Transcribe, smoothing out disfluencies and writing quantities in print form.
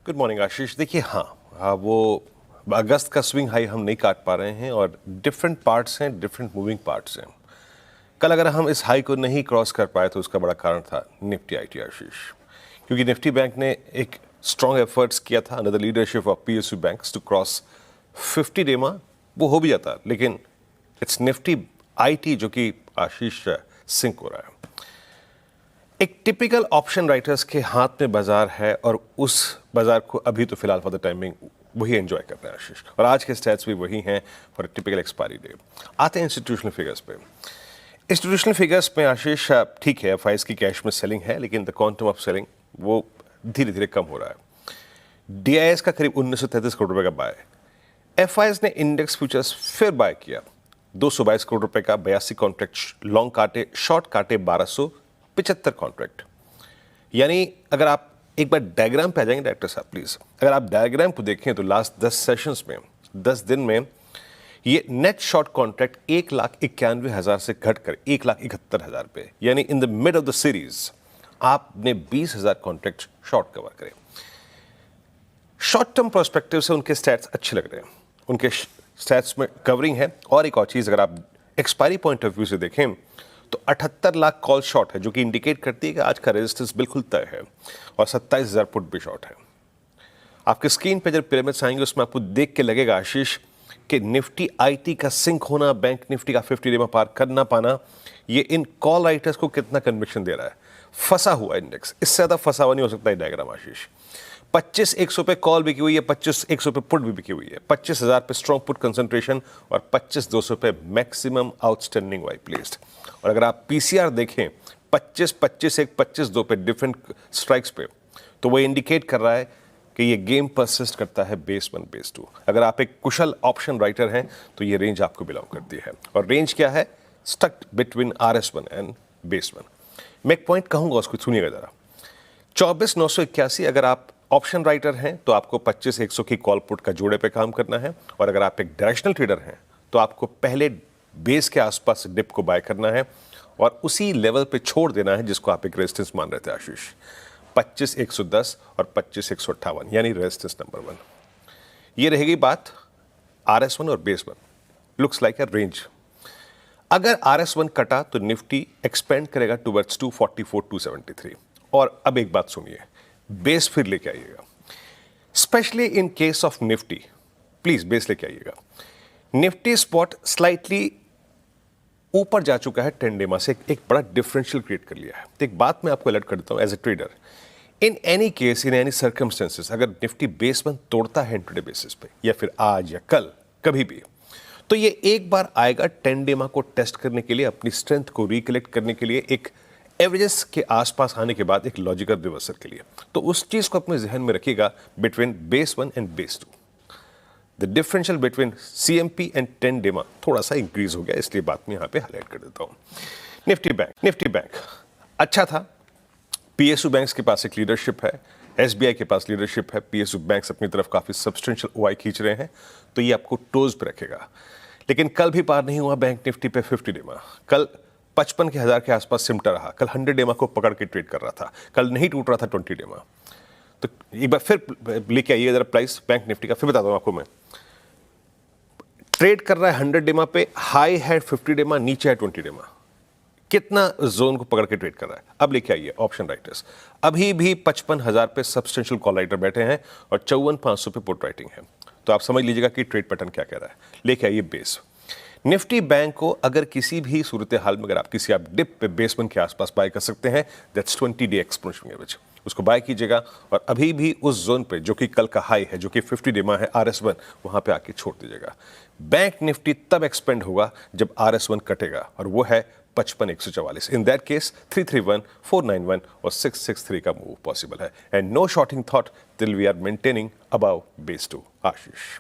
Good morning आशीष। देखिए वो अगस्त का स्विंग हाई हम नहीं काट पा रहे हैं और डिफरेंट पार्ट्स हैं, डिफरेंट मूविंग पार्ट्स हैं। कल अगर हम इस हाई को नहीं क्रॉस कर पाए तो उसका बड़ा कारण था निफ्टी आईटी आशीष, क्योंकि निफ्टी बैंक ने एक स्ट्रॉन्ग एफर्ट्स किया था under the leadership of PSU banks to cross 50 डेमा। वो हो भी जाता, लेकिन इट्स निफ्टी आईटी जो कि आशीष सिंक हो रहा है। एक टिपिकल ऑप्शन राइटर्स के हाथ में बाजार है और उस बाजार को अभी तो फिलहाल फॉर द टाइमिंग वही एंजॉय कर रहे हैं आशीष, और आज के स्टैट्स भी वही हैं फॉर टिपिकल एक्सपायरी डे। आते हैं इंस्टीट्यूशनल फिगर्स पे। इंस्टीट्यूशनल फिगर्स में आशीष ठीक है, एफआईज की कैश में सेलिंग है, लेकिन द क्वांटम ऑफ सेलिंग वो धीरे धीरे कम हो रहा है। डीआईएस का करीब 1933 करोड़ रुपए का बाय। एफआईज ने इंडेक्स फ्यूचर्स फिर बाय किया 222 करोड़ रुपए का, 82 कॉन्ट्रैक्ट लॉन्ग काटे, शॉर्ट काटे 1275 कॉन्ट्रैक्ट। यानी अगर आप एक बार डायग्राम पे आ जाएंगे डायरेक्टर साहब प्लीज, अगर आप डायग्राम को देखें तो लास्ट 10 सेशंस में 10 दिन में ये नेट शॉर्ट कॉन्ट्रैक्ट 1,91,000 से घटकर 1,71,000 पे, यानी in the mid of the series आपने 20,000 कॉन्ट्रैक्ट शॉर्ट कवर करे। शॉर्ट टर्म प्रोस्पेक्टिव से उनके स्टैट्स अच्छे लग रहे हैं, उनके स्टैट्स में कवरिंग है। और एक और चीज, अगर आप एक्सपायरी पॉइंट ऑफ व्यू से देखें तो 78 लाख कॉल शॉर्ट है, जो कि इंडिकेट करती है कि आज का रेजिस्टेंस बिल्कुल तय है, और 27,000 पुट भी शॉर्ट है। आपके स्क्रीन पे जब पिरामिड्स आएंगे उसमें आपको देख के लगेगा आशीष कि निफ्टी आईटी का सिंक होना, बैंक निफ्टी का 50 डे में पार कर ना पाना, ये इन कॉल राइटर्स को कितना कन्विक्शन दे रहा है। फंसा हुआ इंडेक्स, इससे ज्यादा फंसा हुआ नहीं हो सकता है डायग्राम आशीष। 25,100 पे कॉल बिकी हुई है, 25,100 पे पुट भी बिकी हुई है, 25,000 पे स्ट्रॉन्ग पुट कंसंट्रेशन और 25,200 पे मैक्सिमम आउटस्टैंडिंग वाई प्लेस्ड। और अगर आप पीसीआर देखें 25, 25, 1, 25, 2 पे डिफरेंट स्ट्राइक्स पे, तो वो इंडिकेट कर रहा है कि ये गेम परसिस्ट करता है बेस 1 बेस 2। अगर आप एक कुशल ऑप्शन राइटर हैं तो ये रेंज आपको बिलोंग करती है, और रेंज क्या है? Stuck between RS1 and base 1। मैं एक पॉइंट कहूंगा, उसको सुनिएगा जरा। 24,981 अगर आप ऑप्शन राइटर हैं तो आपको 25,100 की कॉल पुट का जोड़े पे काम करना है, और अगर आप एक डायरेक्शनल ट्रेडर हैं तो आपको पहले बेस के आसपास डिप को बाय करना है और उसी लेवल पे छोड़ देना है जिसको आप एक रेजिस्टेंस मान रहे थे आशीष, 25,110 और 25,158, यानी रेजिस्टेंस नंबर 1। ये रहेगी बात RS1 और बेस 1। लुक्स लाइक अ रेंज। अगर RS1 कटा तो निफ्टी एक्सपेंड करेगा टुवर्ड्स 244, 273। और अब एक बात सुनिए, बेस फिर लेके आइएगा, specially in case of Nifty, please base लेके आइएगा। निफ्टी स्पॉट स्लाइटली ऊपर जा चुका है 10 डेमा से, एक बड़ा डिफरेंशियल क्रिएट कर लिया है। तो एक बात मैं आपको अलर्ट कर देता हूं as a trader, in any case, in any circumstances, अगर निफ्टी बेस 1 तोड़ता है इंट्राडे बेसिस पे, या फिर आज या कल कभी भी, तो ये एक बार आएगा 10 डेमा को टेस्ट करने के लिए, अपनी स्ट्रेंथ को रिकलेक्ट करने के लिए, एक एवरेजेस के आसपास आने के बाद एक लॉजिकल रिवर्सल के लिए। तो उस चीज को अपने जहन में रखिएगा between base 1 and base 2। The differential between CMP and 10 डेमा थोड़ा सा इंक्रीज हो गया, इसलिए बात मैं यहां पे हाईलाइट कर देता हूं। निफ्टी बैंक अच्छा था। PSU बैंक्स के पास एक लीडरशिप है, SBI के पास लीडरशिप है, PSU बैंक्स अपनी तरफ काफी सब्सटेंशियल OI खींच रहे हैं, तो ये आपको टोज पे रखेगा। लेकिन कल भी पार नहीं हुआ बैंक निफ्टी पे 50 डेमा। कल 55,000 के आसपास सिमटा रहा, कल 100 डेमा को पकड़ के ट्रेड कर रहा था, कल नहीं टूट रहा था 20 डेमा। तो एक बार फिर लेके आइए जरा प्राइस बैंक निफ्टी का, फिर बताता हूं आपको मैं। ट्रेड कर रहा है 100 डेमा पे, हाई है 50 डेमा, नीचे है 20 डेमा। कितना जोन को पकड़ के ट्रेड कर रहा है? अब लेके आइए ऑप्शन राइटर्स। अभी भी 55,000 पे सब्सटेंशियल कॉल राइटर बैठे हैं और 54,500 पे पुट राइटिंग है। तो आप समझ लीजिएगा कि ट्रेड पैटर्न क्या कह रहा है। लेके आइए बेस निफ्टी बैंक को। अगर किसी भी सूरत हाल में अगर आप किसी आप डिप पे बेस 1 के आसपास बाय कर सकते हैं, दैट्स 20 डे एक्सपोनेंशियल एवरेज, उसको बाय कीजिएगा। और अभी भी उस जोन पे जो कि कल का हाई है, जो कि 50 डेमा है RS1, वहां पे आके छोड़ दीजिएगा। बैंक निफ्टी तब एक्सपेंड होगा जब RS1 कटेगा, और वो है 55,144। इन दैट केस 331, 491 और 663 का मूव पॉसिबल है। And no shorting thought till we are maintaining above base 2 Ashish.